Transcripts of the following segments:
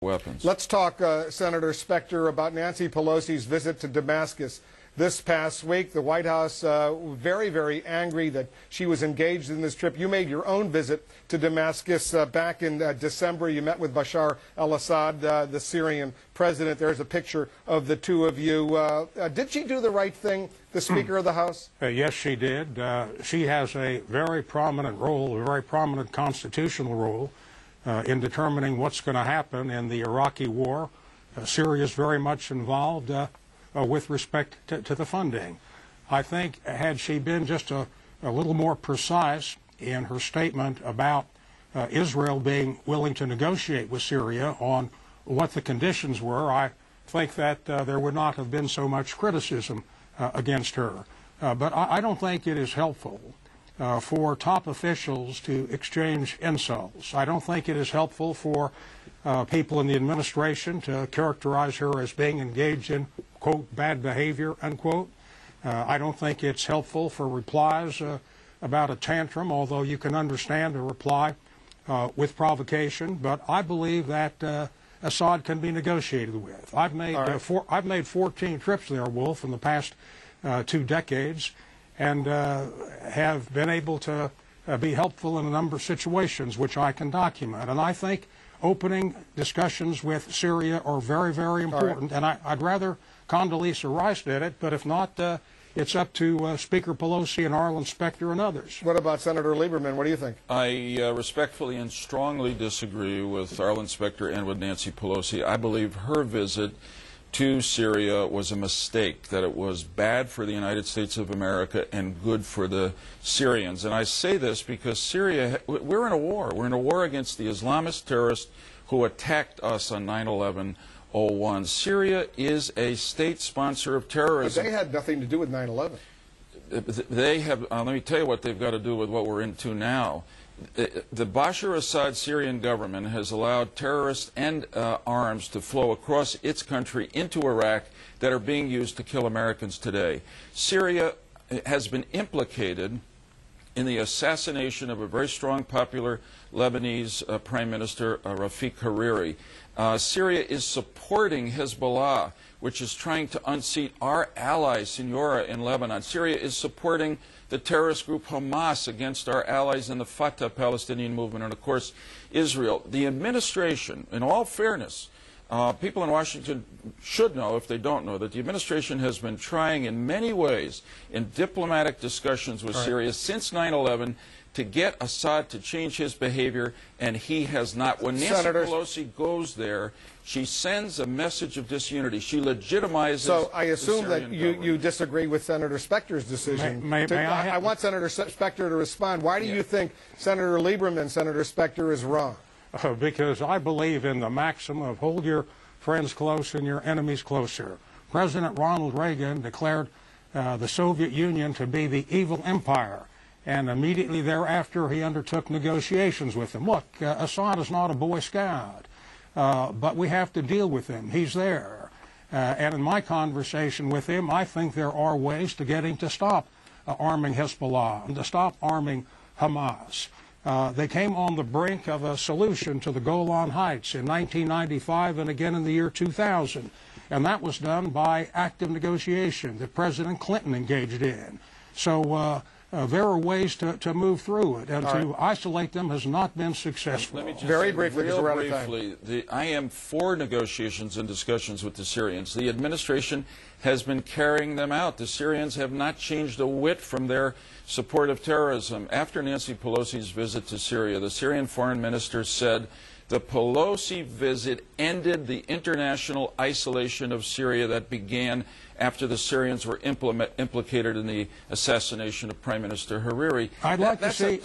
weapons. Let's talk, Senator Specter, about Nancy Pelosi's visit to Damascus this past week. The White House very, very angry that she was engaged in this trip. You made your own visit to Damascus back in December. You met with Bashar al-Assad, the Syrian president. There's a picture of the two of you. Did she do the right thing, the Speaker of the House? Yes, she did. She has a very prominent role, a very prominent constitutional role in determining what's going to happen in the Iraqi war. Syria is very much involved with respect to the funding. I think had she been just a little more precise in her statement about Israel being willing to negotiate with Syria on what the conditions were, I think that there would not have been so much criticism against her. But I don't think it is helpful for top officials to exchange insults. I don't think it is helpful for people in the administration to characterize her as being engaged in, quote, bad behavior, unquote. I don't think it's helpful for replies about a tantrum, although you can understand a reply with provocation. But I believe that Assad can be negotiated with. I've made 14 trips there, Wolf, in the past 2 decades, and have been able to be helpful in a number of situations which I can document. And I think opening discussions with Syria are very, very important. And I'd rather Condoleezza Rice did it, but if not, it's up to Speaker Pelosi and Arlen Specter and others. What about Senator Lieberman? What do you think? I respectfully and strongly disagree with Arlen Specter and with Nancy Pelosi. I believe her visit to Syria was a mistake, that it was bad for the United States of America and good for the Syrians. And I say this because Syria, we're in a war. We're in a war against the Islamist terrorists who attacked us on 9/11/01. Syria is a state sponsor of terrorism. But they had nothing to do with 9/11. They have, let me tell you what they've got to do with what we're into now. The Bashar Assad Syrian government has allowed terrorists and arms to flow across its country into Iraq that are being used to kill Americans today. Syria has been implicated in the assassination of a very strong, popular Lebanese Prime Minister, Rafiq Hariri. Syria is supporting Hezbollah, which is trying to unseat our ally, Senora, in Lebanon. Syria is supporting the terrorist group Hamas against our allies in the Fatah Palestinian movement, and of course Israel. The administration, in all fairness, people in Washington should know, if they don't know, that the administration has been trying in many ways in diplomatic discussions with Syria since 9/11 to get Assad to change his behavior, and he has not. When Nancy Pelosi goes there, she sends a message of disunity. She legitimizes. So I assume that you disagree with Senator Specter's decision. I want Senator Specter to respond. Why do you think Senator Lieberman, Senator Specter, is wrong? Because I believe in the maxim of hold your friends close and your enemies closer. President Ronald Reagan declared the Soviet Union to be the evil empire, and immediately thereafter he undertook negotiations with them. Look, Assad is not a Boy Scout, but we have to deal with him. He's there. And in my conversation with him, I think there are ways to get him to stop arming Hezbollah and to stop arming Hamas. They came on the brink of a solution to the Golan Heights in 1995 and again in the year 2000. And that was done by active negotiation that President Clinton engaged in. So there are ways to move through it, and to isolate them has not been successful. Let me just Very say, briefly, because we're out of time. I am for negotiations and discussions with the Syrians. The administration has been carrying them out. The Syrians have not changed a whit from their support of terrorism. After Nancy Pelosi's visit to Syria, the Syrian foreign minister said the Pelosi visit ended the international isolation of Syria that began after the Syrians were implicated in the assassination of Prime Minister Hariri. I'd like to see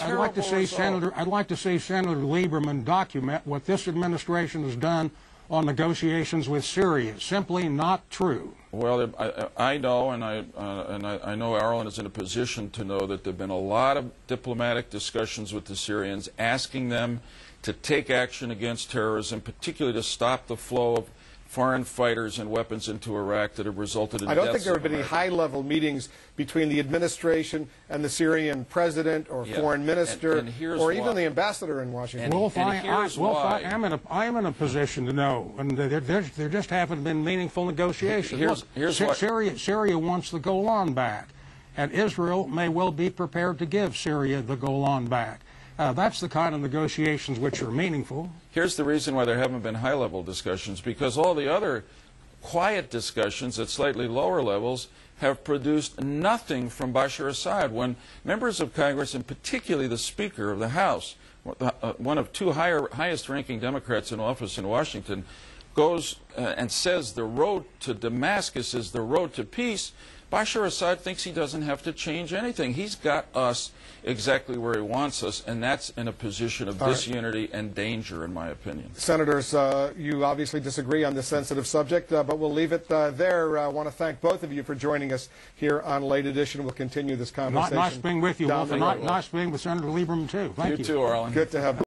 Senator Lieberman document what this administration has done on negotiations with Syria. Simply not true. Well, I know, and I know Arlen is in a position to know that there have been a lot of diplomatic discussions with the Syrians, asking them to take action against terrorism, particularly to stop the flow of foreign fighters and weapons into Iraq that have resulted in I don't think deaths there of have been any high-level meetings between the administration and the Syrian president or foreign minister and here's or why. even the ambassador in Washington. Wolf, here's why. I am in a position to know, and there just haven't been meaningful negotiations. Here's what. Syria wants the Golan back, and Israel may well be prepared to give Syria the Golan back. That's the kind of negotiations which are meaningful. Here's the reason why there haven't been high-level discussions, because all the other quiet discussions at slightly lower levels have produced nothing from Bashar Assad. When members of Congress, and particularly the Speaker of the House, one of two highest-ranking Democrats in office in Washington, goes and says the road to Damascus is the road to peace, Bashar Assad thinks he doesn't have to change anything. He's got us exactly where he wants us, and that's in a position of disunity and danger, in my opinion. Senators, you obviously disagree on this sensitive subject, but we'll leave it there. I want to thank both of you for joining us here on Late Edition. We'll continue this conversation. Nice being with you, Wolf, and nice being with Senator Lieberman, too. Thank you. You too, Arlen. Good to have